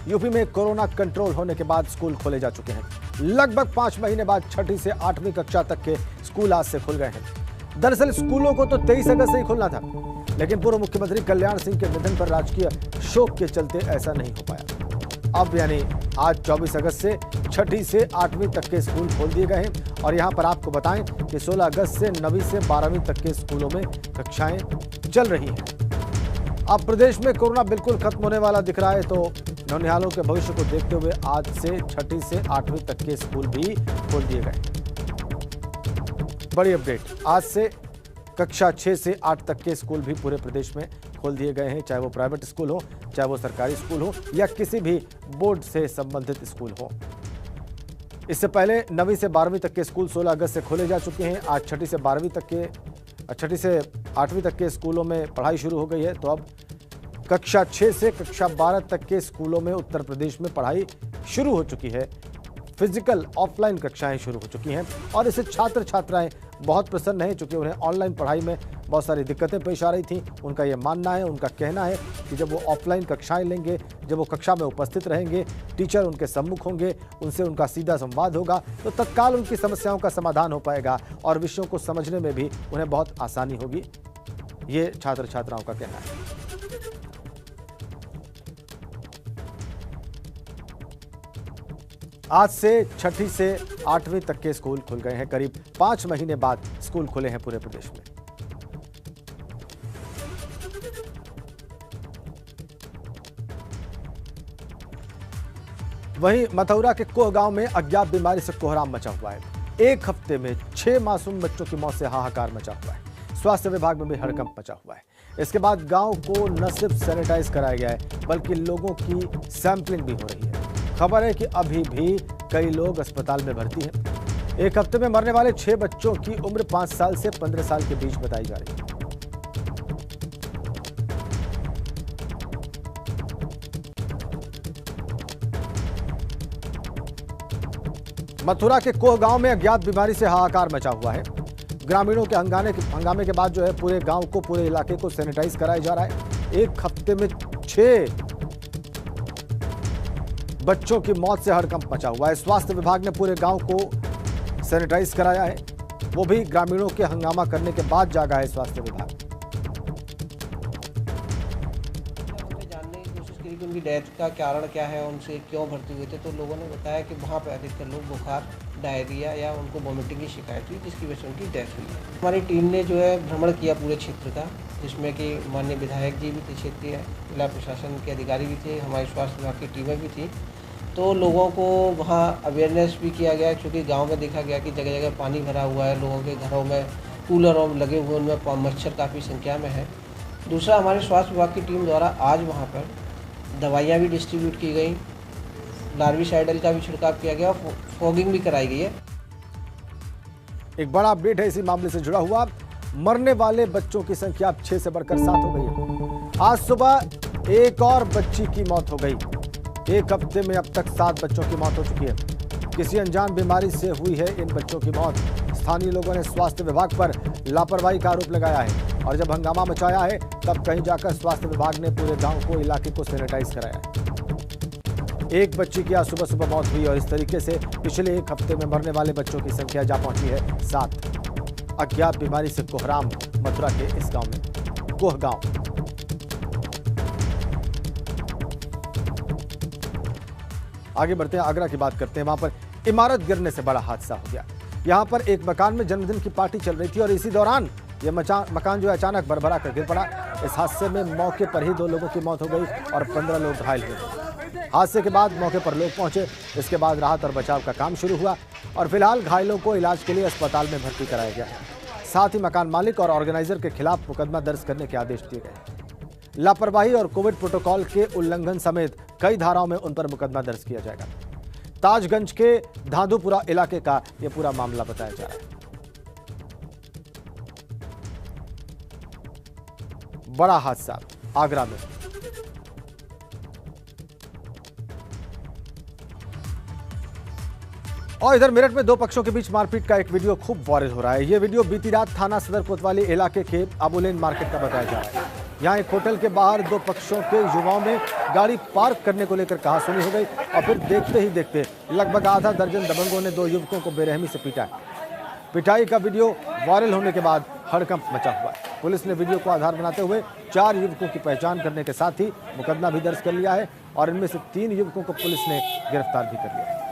UP में corona control होने के बाद स्कूल खोले जा चुके हैं। लगभग 5 महीने बाद 6ठी से 8वीं कक्षा तक के स्कूल आज से खुल गए हैं। दरअसल स्कूलों को तो 23 अगस्त से ही खुलना था, लेकिन पूर्व मुख्यमंत्री कल्याण सिंह के निधन पर राजकीय शोक के चलते ऐसा नहीं हो पाया। अब यानी आज 24 अगस्त से 6ठी से 8वीं तक के स्कूल खोल दिए गए हैं। और यहाँ पर आपको बताएं कि 16 अगस्त से 9वीं से 12वीं तक के स्कूलों में कक्षाएं चल रही हैं। अब प्रदेश में कोरोना बिल्कुल खत्म होने वाला दिख रहा है, तो नौनिहालों के भविष्य को देखते हुए आज से 6ठी से 8वीं तक के स्कूल भी खोल दिए गए। बड़ी अपडेट, आज से कक्षा 6 से 8 तक के स्कूल भी पूरे प्रदेश में खोल दिए गए हैं, चाहे वो प्राइवेट स्कूल हो, चाहे वो सरकारी स्कूल हो या किसी भी बोर्ड से संबंधित स्कूल हो। इससे पहले 9वीं से 12वीं तक के स्कूल 16 अगस्त से खोले जा चुके हैं। आज 6ठी से 8वीं तक के स्कूलों में पढ़ाई शुरू हो गई है। तो अब कक्षा 6 से कक्षा 12 तक के स्कूलों में उत्तर प्रदेश में पढ़ाई शुरू हो चुकी है। फिजिकल ऑफलाइन कक्षाएं शुरू हो चुकी हैं और इससे छात्र छात्राएं बहुत प्रसन्न हैं, चूंकि उन्हें ऑनलाइन पढ़ाई में बहुत सारी दिक्कतें पेश आ रही थी। उनका ये मानना है, उनका कहना है कि जब वो ऑफलाइन कक्षाएं लेंगे, जब वो कक्षा में उपस्थित रहेंगे, टीचर उनके सम्मुख होंगे, उनसे उनका सीधा संवाद होगा, तो तत्काल उनकी समस्याओं का समाधान हो पाएगा और विषयों को समझने में भी उन्हें बहुत आसानी होगी। ये छात्र छात्राओं का कहना है। आज से 6ठी से 8वीं तक के स्कूल खुल गए हैं। करीब 5 महीने बाद स्कूल खुले हैं पूरे प्रदेश में। वहीं मथुरा के कोह गांव में अज्ञात बीमारी से कोहराम मचा हुआ है। एक हफ्ते में 6 मासूम बच्चों की मौत से हाहाकार मचा हुआ है। स्वास्थ्य विभाग में भी हड़कंप मचा हुआ है। इसके बाद गांव को न सिर्फ सैनिटाइज कराया गया है, बल्कि लोगों की सैंपलिंग भी हो रही है। खबर है कि अभी भी कई लोग अस्पताल में भर्ती हैं। एक हफ्ते में मरने वाले 6 बच्चों की उम्र 5 साल से 15 साल के बीच बताई जा रही है। मथुरा के कोह गांव में अज्ञात बीमारी से हाहाकार मचा हुआ है। ग्रामीणों के हंगामे के बाद जो है पूरे गांव को, पूरे इलाके को सैनिटाइज कराया जा रहा है। एक हफ्ते में 6 बच्चों की मौत से हड़कंप मचा हुआ है। स्वास्थ्य विभाग ने पूरे गांव को सैनिटाइज कराया है, वो भी ग्रामीणों के हंगामा करने के बाद जागा है स्वास्थ्य विभाग। जानने की कोशिश की कि उनकी डेथ का कारण क्या है, उनसे क्यों भर्ती हुए थे, तो लोगों ने बताया कि वहाँ पर अधिकतर लोग बुखार, डायरिया या उनको वॉमिटिंग की शिकायत हुई, जिसकी वजह से उनकी डेथ हुई है। हमारी टीम ने जो है भ्रमण किया पूरे क्षेत्र का, जिसमें कि माननीय विधायक जी भी थे, क्षेत्रीय जिला प्रशासन के अधिकारी भी थे, हमारे स्वास्थ्य विभाग की टीमें भी थी। तो लोगों को वहाँ अवेयरनेस भी किया गया, क्योंकि गांव में देखा गया कि जगह जगह पानी भरा हुआ है, लोगों के घरों में कूलरों लगे हुए, उनमें मच्छर काफ़ी संख्या में है। दूसरा, हमारे स्वास्थ्य विभाग की टीम द्वारा आज वहाँ पर दवाइयाँ भी डिस्ट्रीब्यूट की गई, लार्विसाइडल का भी छिड़काव किया गया और फॉगिंग भी कराई गई है। एक बड़ा अपडेट है इसी मामले से जुड़ा हुआ। मरने वाले बच्चों की संख्या अब 6 से बढ़कर 7 हो गई है। आज सुबह एक और बच्ची की मौत हो गई। एक हफ्ते में अब तक 7 बच्चों की मौत हो चुकी है। किसी अनजान बीमारी से हुई है इन बच्चों की मौत। स्थानीय लोगों ने स्वास्थ्य विभाग पर लापरवाही का आरोप लगाया है और जब हंगामा मचाया है तब कहीं जाकर स्वास्थ्य विभाग ने पूरे गांव को, इलाके को सैनिटाइज कराया है। एक बच्ची की आज सुबह सुबह मौत हुई और इस तरीके से पिछले एक हफ्ते में मरने वाले बच्चों की संख्या जा पहुंची है 7। अज्ञात बीमारी से कोहराम मथुरा के इस गांव में, कोह गांव। आगे बढ़ते हैं, आगरा की बात करते हैं। वहां पर इमारत गिरने से बड़ा हादसा हो गया। यहां पर एक मकान में जन्मदिन की पार्टी चल रही थी और इसी दौरान यह मकान जो है अचानक भरभरा कर गिर पड़ा। इस हादसे में मौके पर ही 2 लोगों की मौत हो गई और 15 लोग घायल हुए। हादसे के बाद मौके पर लोग पहुंचे। इसके बाद राहत और बचाव का काम शुरू हुआ और फिलहाल घायलों को इलाज के लिए अस्पताल में भर्ती कराया गया है। साथ ही मकान मालिक और ऑर्गेनाइजर के खिलाफ मुकदमा दर्ज करने के आदेश दिए गए। लापरवाही और कोविड प्रोटोकॉल के उल्लंघन समेत कई धाराओं में उन पर मुकदमा दर्ज किया जाएगा। ताजगंज के धांधुपुरा इलाके का यह पूरा मामला बताया जा रहा है। बड़ा हादसा आगरा में। और इधर मेरठ में 2 पक्षों के बीच मारपीट का एक वीडियो खूब वायरल हो रहा है। यह वीडियो बीती रात थाना सदर कोतवाली इलाके के अबुलेन मार्केट का बताया जा रहा है। यहाँ एक होटल के बाहर दो पक्षों के युवाओं में गाड़ी पार्क करने को लेकर कहासुनी हो गई और फिर देखते ही देखते लगभग आधा दर्जन दबंगों ने दो युवकों को बेरहमी से पीटा। पिटाई का वीडियो वायरल होने के बाद हड़कंप मचा हुआ। पुलिस ने वीडियो को आधार बनाते हुए 4 युवकों की पहचान करने के साथ ही मुकदमा भी दर्ज कर लिया है और इनमें से 3 युवकों को पुलिस ने गिरफ्तार भी कर लिया है।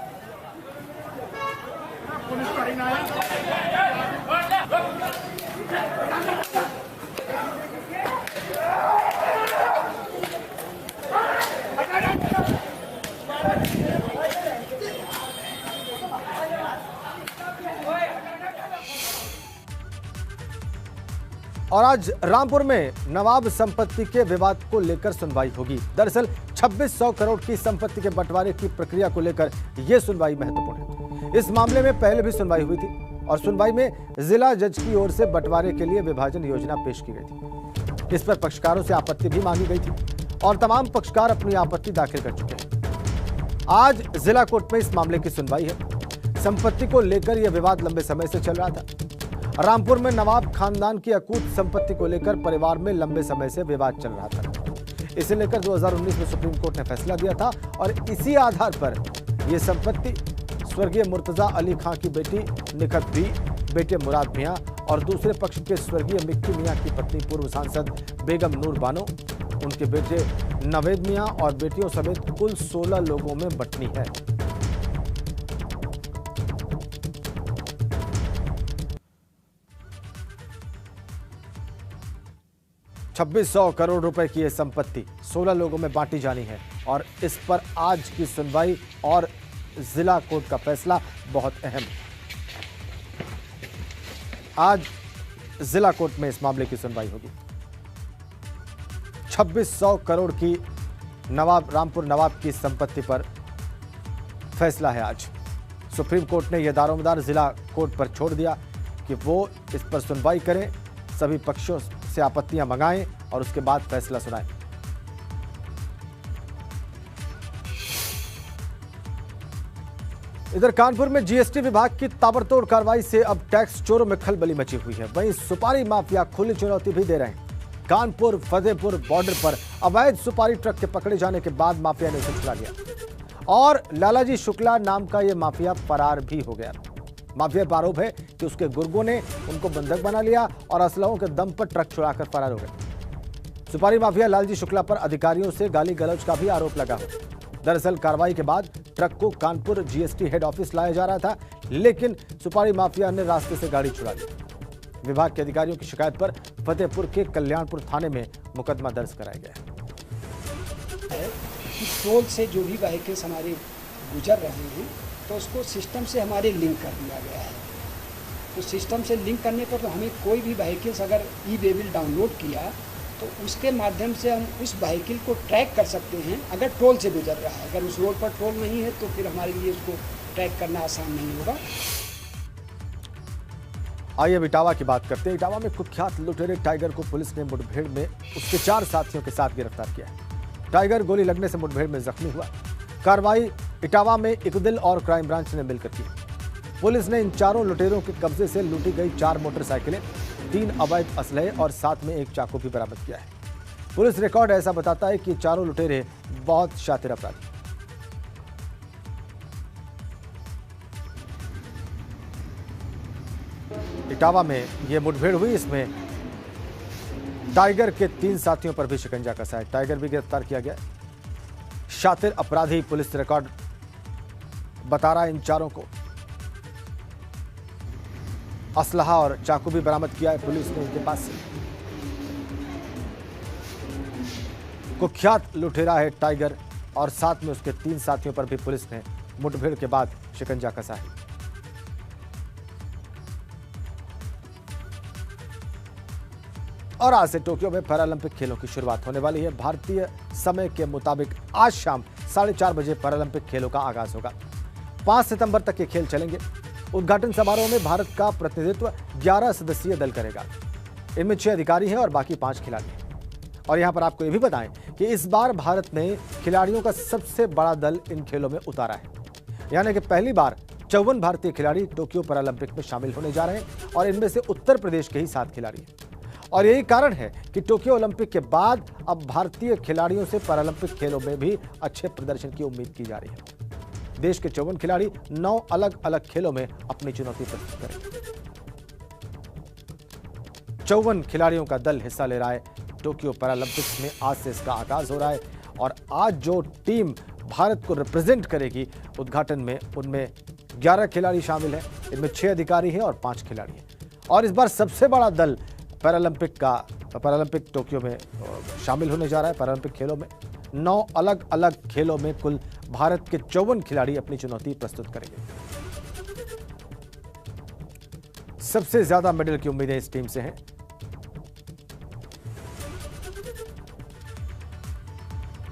और आज रामपुर में नवाब संपत्ति के विवाद को लेकर सुनवाई होगी। दरअसल 2600 करोड़ की संपत्ति के बंटवारे की प्रक्रिया को लेकर यह सुनवाई महत्वपूर्ण है। इस मामले में पहले भी सुनवाई हुई थी और सुनवाई में जिला जज की ओर से बंटवारे के लिए विभाजन योजना पेश की गई थी। इस पर पक्षकारों से आपत्ति भी मांगी गई थी और तमाम पक्षकार अपनी आपत्ति दाखिल कर चुके हैं। आज जिला कोर्ट में इस मामले की सुनवाई है। संपत्ति को लेकर यह विवाद लंबे समय से चल रहा था। रामपुर में नवाब खानदान की अकूत संपत्ति को लेकर परिवार में लंबे समय से विवाद चल रहा था। इसे लेकर 2019 में सुप्रीम कोर्ट ने फैसला दिया था और इसी आधार पर यह संपत्ति स्वर्गीय मुर्तजा अली खां की बेटी निखत भी, बेटे मुराद मियां और दूसरे पक्ष के स्वर्गीय मिक्की मियां की पत्नी पूर्व सांसद बेगम नूर बानो, उनके बेटे नवेद मियां और बेटियों समेत कुल 16 लोगों में बंटनी है। ₹2600 करोड़ रुपए की यह संपत्ति 16 लोगों में बांटी जानी है और इस पर आज की सुनवाई और जिला कोर्ट का फैसला बहुत अहम है। आज जिला कोर्ट में इस मामले की सुनवाई होगी। 2600 करोड़ की रामपुर नवाब की संपत्ति पर फैसला है आज। सुप्रीम कोर्ट ने यह दारोमदार जिला कोर्ट पर छोड़ दिया कि वो इस पर सुनवाई करें, सभी पक्षों से आपत्तियां मंगाएं और उसके बाद फैसला सुनाएं। इधर कानपुर में जीएसटी विभाग की ताबड़तोड़ कार्रवाई से अब टैक्स चोरों में खलबली मची हुई है। वहीं सुपारी माफिया खुली चुनौती भी दे रहे हैं। कानपुर फतेहपुर बॉर्डर पर अवैध सुपारी ट्रक के पकड़े जाने के बाद माफिया ने उसे छुड़ा लिया और लालाजी शुक्ला नाम का यह माफिया फरार भी हो गया। माफिया पर आरोप है कि उसके गुर्गों ने उनको बंधक बना लिया और असलहों के दम पर ट्रक छुड़ाकर फरार हो गए। सुपारी माफिया लालजी शुक्ला पर अधिकारियों से गाली गलौज का भी आरोप लगा। दरअसल कार्रवाई के बाद ट्रक को कानपुर जीएसटी हेड ऑफिस लाया जा रहा था, लेकिन सुपारी माफिया ने रास्ते से गाड़ी छुड़ा ली। विभाग के अधिकारियों की शिकायत पर फतेहपुर के कल्याणपुर थाने में मुकदमा दर्ज कराया गया है। टोल से जो भी व्हीकल्स हमारे गुजर रहे हैं तो उसको सिस्टम से हमारे लिंक कर दिया गया है। तो सिस्टम से लिंक करने पर तो हमें कोई भी व्हीकल्स अगर ई वे बिल डाउनलोड किया तो उसके माध्यम से हम उस व्हीकल को ट्रैक कर सकते हैं अगर टोल से गुजर रहा है। अगर उस रोड पर टोल नहीं है तो फिर हमारे लिए उसको ट्रैक करना आसान नहीं होगा। आइए इटावा की बात करते हैं। इटावा में कुख्यात लुटेरे टाइगर को पुलिस ने मुठभेड़ में उसके 4 साथियों के साथ गिरफ्तार किया है। टाइगर गोली लगने से मुठभेड़ में जख्मी हुआ। कार्रवाई इटावा में इकदिल और क्राइम ब्रांच ने मिलकर की। पुलिस ने इन चारों लुटेरों के कब्जे से लूटी गई 4 मोटरसाइकिलें, 3 अवैध असलहे और साथ में एक चाकू भी बरामद किया है। पुलिस रिकॉर्ड ऐसा बताता है कि चारों लुटेरे बहुत शातिर अपराधी। इटावा में यह मुठभेड़ हुई, इसमें टाइगर के 3 साथियों पर भी शिकंजा कसा है। टाइगर भी गिरफ्तार किया गया। शातिर अपराधी पुलिस रिकॉर्ड बता रहा है इन चारों को। असलहा और चाकू भी बरामद किया है पुलिस ने इनके पास से। कुख्यात लुटेरा है टाइगर और साथ में उसके 3 साथियों पर भी पुलिस ने मुठभेड़ के बाद शिकंजा कसा है। और आज से टोक्यो में पैरालंपिक खेलों की शुरुआत होने वाली है। भारतीय समय के मुताबिक आज शाम 4:30 बजे पैरालंपिक खेलों का आगाज होगा। 5 सितंबर तक ये खेल चलेंगे। उद्घाटन समारोह में भारत का प्रतिनिधित्व 11 सदस्यीय दल करेगा। इनमें 6 अधिकारी हैं और बाकी 5 खिलाड़ी हैं। और यहां पर आपको यह भी बताएं कि इस बार भारत ने खिलाड़ियों का सबसे बड़ा दल इन खेलों में उतारा है। यानी कि पहली बार 54 भारतीय खिलाड़ी टोक्यो पैरालंपिक में शामिल होने जा रहे हैं और इनमें से उत्तर प्रदेश के ही 7 खिलाड़ी हैं। और यही कारण है कि टोक्यो ओलंपिक के बाद अब भारतीय खिलाड़ियों से पैरालंपिक खेलों में भी अच्छे प्रदर्शन की उम्मीद की जा रही है। देश के 54 खिलाड़ी 9 अलग अलग खेलों में अपनी चुनौती प्रस्तुत करेंगे। 54 खिलाड़ियों का दल हिस्सा ले रहा है टोक्यो पैरालंपिक्स में। आज से इसका आगाज हो रहा है और आज जो टीम भारत को रिप्रेजेंट करेगी उद्घाटन में, उनमें 11 खिलाड़ी शामिल हैं। इनमें 6 अधिकारी हैं और 5 खिलाड़ी हैं। और इस बार सबसे बड़ा दल पैरालंपिक टोक्यो में शामिल होने जा रहा है। पैरालंपिक खेलों में 9 अलग अलग खेलों में कुल भारत के 54 खिलाड़ी अपनी चुनौती प्रस्तुत करेंगे। सबसे ज्यादा मेडल की उम्मीदें इस टीम से हैं।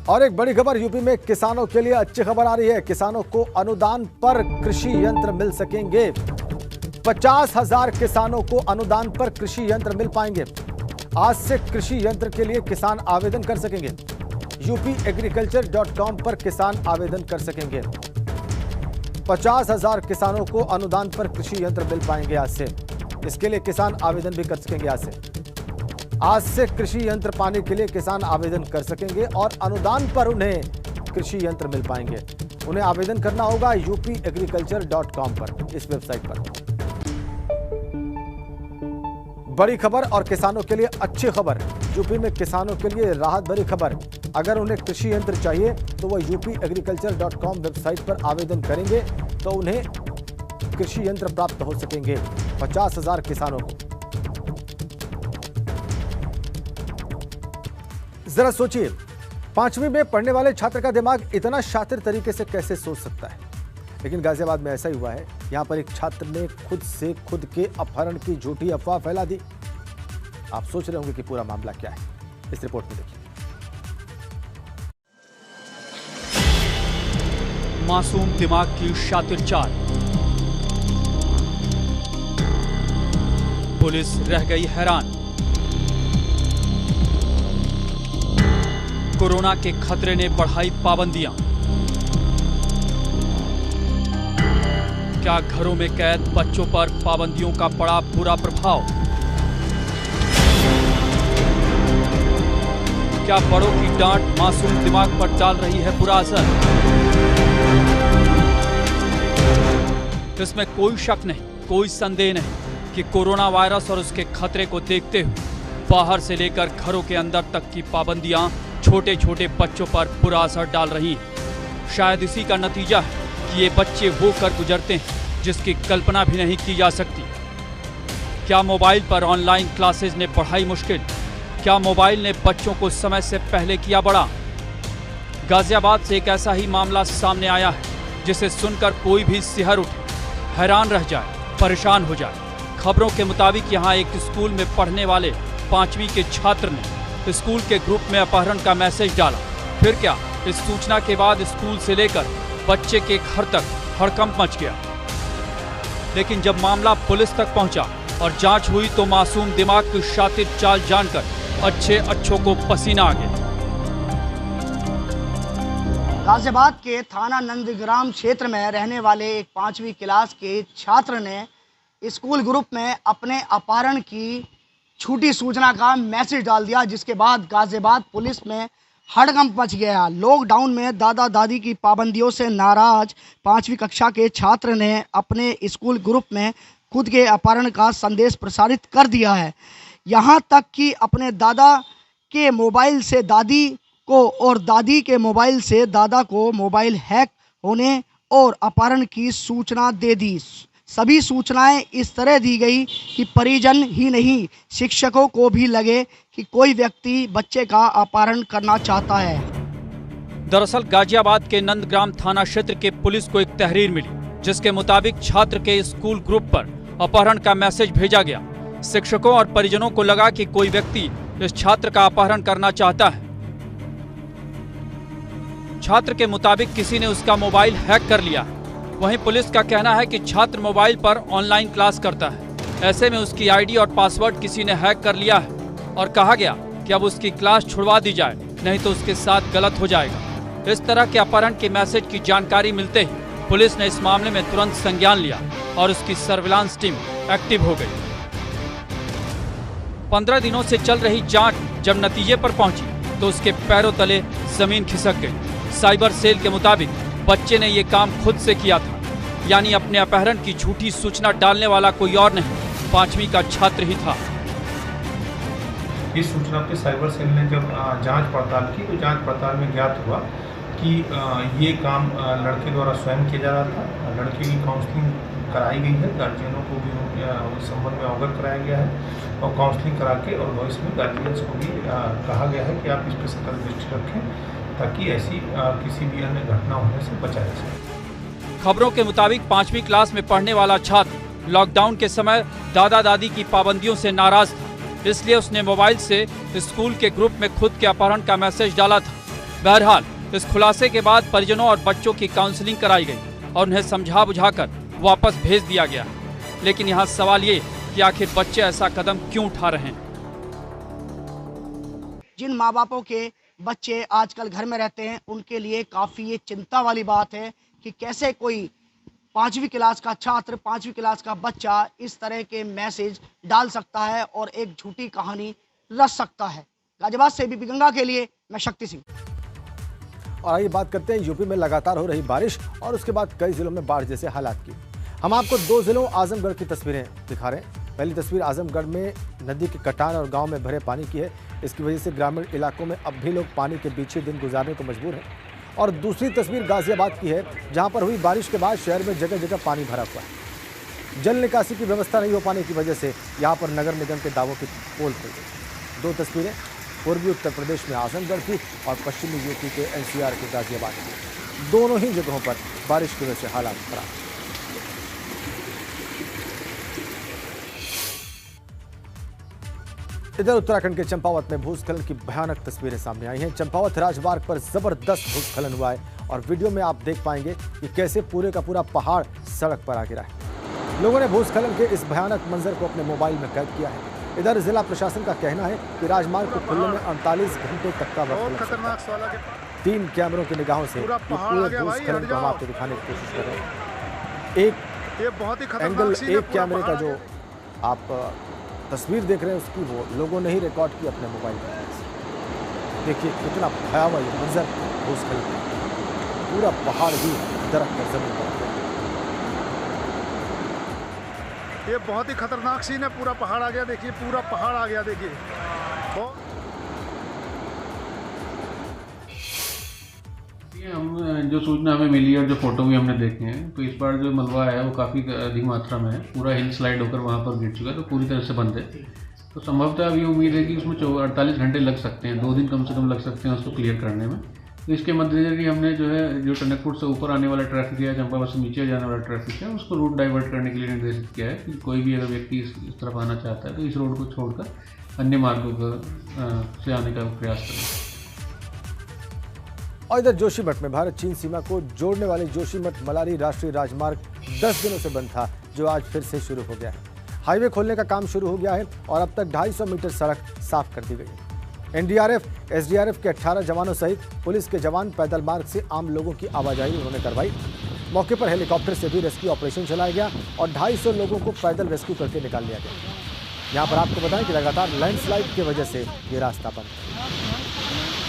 और एक बड़ी खबर, यूपी में किसानों के लिए अच्छी खबर आ रही है। किसानों को अनुदान पर कृषि यंत्र मिल सकेंगे। 50,000 किसानों को अनुदान पर कृषि यंत्र मिल पाएंगे। आज से कृषि यंत्र के लिए किसान आवेदन कर सकेंगे। upagriculture.com पर किसान आवेदन कर सकेंगे। 50,000 किसानों को अनुदान पर कृषि यंत्र मिल पाएंगे आज से। इसके लिए किसान आवेदन भी कर सकेंगे आज से कृषि यंत्र पाने के लिए किसान आवेदन कर सकेंगे और अनुदान पर उन्हें कृषि यंत्र मिल पाएंगे। उन्हें आवेदन करना होगा upagriculture.com पर, इस वेबसाइट पर। बड़ी खबर और किसानों के लिए अच्छी खबर। यूपी में किसानों के लिए राहत भरी खबर। अगर उन्हें कृषि यंत्र चाहिए तो वह upagriculture.com वेबसाइट पर आवेदन करेंगे तो उन्हें कृषि यंत्र प्राप्त हो सकेंगे। 50,000 किसानों को। जरा सोचिए, 5वीं में पढ़ने वाले छात्र का दिमाग इतना शातिर तरीके से कैसे सोच सकता है। लेकिन गाजियाबाद में ऐसा ही हुआ है। यहां पर एक छात्र ने खुद से खुद के अपहरण की झूठी अफवाह फैला दी। आप सोच रहे होंगे कि पूरा मामला क्या है, इस रिपोर्ट में देखिए। मासूम दिमाग की शातिर चाल, पुलिस रह गई हैरान। कोरोना के खतरे ने बढ़ाई पाबंदियां। क्या घरों में कैद बच्चों पर पाबंदियों का पड़ा बुरा प्रभाव? क्या बड़ों की डांट मासूम दिमाग पर डाल रही है बुरा असर? इसमें कोई शक नहीं, कोई संदेह नहीं कि कोरोना वायरस और उसके खतरे को देखते हुए बाहर से लेकर घरों के अंदर तक की पाबंदियां छोटे छोटे बच्चों पर बुरा असर डाल रही हैं। शायद इसी का नतीजा है कि ये बच्चे वो कर गुजरते हैं जिसकी कल्पना भी नहीं की जा सकती। क्या मोबाइल पर ऑनलाइन क्लासेज ने बढ़ाई मुश्किल? क्या मोबाइल ने बच्चों को समय से पहले किया बड़ा? गाजियाबाद से एक ऐसा ही मामला सामने आया है जिसे सुनकर कोई भी सिहर उठे, हैरान रह जाए, परेशान हो जाए। खबरों के मुताबिक यहाँ एक स्कूल में पढ़ने वाले 5वीं के छात्र ने स्कूल के ग्रुप में अपहरण का मैसेज डाला। फिर क्या, इस सूचना के बाद स्कूल से लेकर बच्चे के घर तक हड़कंप मच गया। लेकिन जब मामला पुलिस तक पहुंचा और जांच हुई तो मासूम दिमाग की शातिर चाल जानकर अच्छों को पसीना आ गया। गाजियाबाद के थाना नंदग्राम क्षेत्र में रहने वाले एक 5वीं क्लास के छात्र ने स्कूल ग्रुप में अपने अपहरण की झूठी सूचना का मैसेज डाल दिया, जिसके बाद गाजियाबाद पुलिस में हड़कंप मच गया। लॉकडाउन में दादा दादी की पाबंदियों से नाराज 5वीं कक्षा के छात्र ने अपने स्कूल ग्रुप में खुद के अपहरण का संदेश प्रसारित कर दिया है। यहाँ तक कि अपने दादा के मोबाइल से दादी को और दादी के मोबाइल से दादा को मोबाइल हैक होने और अपहरण की सूचना दे दी। सभी सूचनाएं इस तरह दी गई कि परिजन ही नहीं, शिक्षकों को भी लगे कि कोई व्यक्ति बच्चे का अपहरण करना चाहता है। दरअसल गाजियाबाद के नंदग्राम थाना क्षेत्र के पुलिस को एक तहरीर मिली, जिसके मुताबिक छात्र के स्कूल ग्रुप पर अपहरण का मैसेज भेजा गया। शिक्षकों और परिजनों को लगा कि कोई व्यक्ति इस छात्र का अपहरण करना चाहता है। छात्र के मुताबिक किसी ने उसका मोबाइल हैक कर लिया। वहीं पुलिस का कहना है कि छात्र मोबाइल पर ऑनलाइन क्लास करता है। ऐसे में उसकी आईडी और पासवर्ड किसी ने हैक कर लिया है और कहा गया कि अब उसकी क्लास छुड़वा दी जाए, नहीं तो उसके साथ गलत हो जाएगा। इस तरह के अपहरण के मैसेज की जानकारी मिलते ही पुलिस ने इस मामले में तुरंत संज्ञान लिया और उसकी सर्विलांस टीम एक्टिव हो गई। 15 दिनों से चल रही जांच जब नतीजे पर पहुंची तो उसके पैरों तले जमीन खिसक गई। साइबर सेल के मुताबिक बच्चे ने ये काम खुद से किया था, यानी अपने अपहरण की झूठी सूचना डालने वाला कोई और नहीं, 5वीं का छात्र ही था। इस सूचना पे साइबर सेल ने जब जांच पड़ताल की तो जांच पड़ताल में ज्ञात हुआ कि ये काम लड़के द्वारा स्वयं किया जा रहा था। लड़के की काउंसलिंग कराई गई है, गार्जियनों को भी उस संबंध में अवगत कराया गया है और काउंसलिंग करा के और इसमें गार्जियंस को भी कहा गया है कि आप इस पर सतर्क दृष्टि रखें ताकि ऐसी किसी भी अन्य घटना होने से बचा जा सके। खबरों के मुताबिक 5वीं क्लास में पढ़ने वाला छात्र लॉकडाउन के समय दादा दादी की पाबंदियों से नाराज था, इसलिए उसने मोबाइल से स्कूल के ग्रुप में खुद के अपहरण का मैसेज डाला था। बहरहाल इस खुलासे के बाद परिजनों और बच्चों की काउंसलिंग कराई गई और उन्हें समझा बुझाकर वापस भेज दिया गया। लेकिन यहाँ सवाल ये कि आखिर बच्चे ऐसा कदम क्यों उठा रहे हैं। जिन माँ बापों के बच्चे आजकल घर में रहते हैं उनके लिए काफ़ी ये चिंता वाली बात है कि कैसे कोई 5वीं क्लास का छात्र, 5वीं क्लास का बच्चा इस तरह के मैसेज डाल सकता है और एक झूठी कहानी रच सकता है। गाजियाबाद से बीपी गंगा के लिए मैं शक्ति सिंह। और आइए बात करते हैं यूपी में लगातार हो रही बारिश और उसके बाद कई जिलों में बाढ़ जैसे हालात की। हम आपको 2 जिलों आजमगढ़ की तस्वीरें दिखा रहे हैं। पहली तस्वीर आजमगढ़ में नदी के कटान और गांव में भरे पानी की है। इसकी वजह से ग्रामीण इलाकों में अब भी लोग पानी के पीछे दिन गुजारने को मजबूर हैं। और दूसरी तस्वीर गाजियाबाद की है, जहां पर हुई बारिश के बाद शहर में जगह जगह पानी भरा हुआ है। जल निकासी की व्यवस्था नहीं हो पाने की वजह से यहां पर नगर निगम के दावों की पोल खुल गई। 2 तस्वीरें पूर्वी उत्तर प्रदेश में आजमगढ़ की और पश्चिमी यूपी के एनसीआर के गाजियाबाद की। दोनों ही जगहों पर बारिश की वजह से हालात खराब। इधर उत्तराखंड के चंपावत में भूस्खलन की भयानक तस्वीरें सामने आई हैं। चंपावत राजमार्ग पर जबरदस्त भूस्खलन हुआ है और वीडियो में आप देख पाएंगे कि कैसे पूरे का पूरा पहाड़ सड़क पर आ गिरा है। लोगों ने भूस्खलन के इस भयानक मंजर को अपने मोबाइल में कैद किया है। इधर जिला प्रशासन का कहना है कि राजमार्ग को खुलने में 48 घंटे तक का वक्त लग सकता है। 3 कैमरों की निगाहों से पूरे भूस्खलन को हम आपको दिखाने की कोशिश कर रहे हैं। एक एंगल, एक कैमरे का जो आप तस्वीर देख रहे हैं उसकी वो लोगों ने ही रिकॉर्ड की अपने मोबाइल में। देखिए कितना भयावह ये मंजर भूस्खलन का, पूरा पहाड़ भी दरक कर जमीन पर। ये बहुत ही खतरनाक सीन है। पूरा पहाड़ आ गया, देखिए पूरा पहाड़ आ गया। देखिए हम जो सूचना हमें मिली और जो फोटो भी हमने देखे हैं तो इस बार जो मलबा है वो काफ़ी अधिक मात्रा में है। पूरा हिल स्लाइड होकर वहाँ पर गिर चुका है, तो पूरी तरह से बंद है। तो संभवतः अभी उम्मीद है कि उसमें 48 घंटे लग सकते हैं, 2 दिन कम से कम लग सकते हैं उसको क्लियर करने में। तो इसके मद्देनजर कि हमने जो है जो टनकपुर से ऊपर आने वाला ट्रैफिक है, चंपावत से नीचे जाने वाला ट्रैफिक है, उसको रूट डाइवर्ट करने के लिए निर्देशित किया है कि कोई भी अगर व्यक्ति इस तरफ आना चाहता है तो इस रोड को छोड़कर अन्य मार्गों से आने का प्रयास करें। और इधर जोशीमठ में भारत चीन सीमा को जोड़ने वाली जोशीमठ मलारी राष्ट्रीय राजमार्ग 10 दिनों से बंद था, जो आज फिर से शुरू हो गया है। हाईवे खोलने का काम शुरू हो गया है और अब तक 250 मीटर सड़क साफ कर दी गई है। एनडीआरएफ, एसडीआरएफ के 18 जवानों सहित पुलिस के जवान पैदल मार्ग से आम लोगों की आवाजाही उन्होंने करवाई। मौके पर हेलीकॉप्टर से भी रेस्क्यू ऑपरेशन चलाया गया और 250 लोगों को पैदल रेस्क्यू करके निकाल लिया गया। यहाँ पर आपको बताएं कि लगातार लैंडस्लाइड की वजह से ये रास्ता बंद है।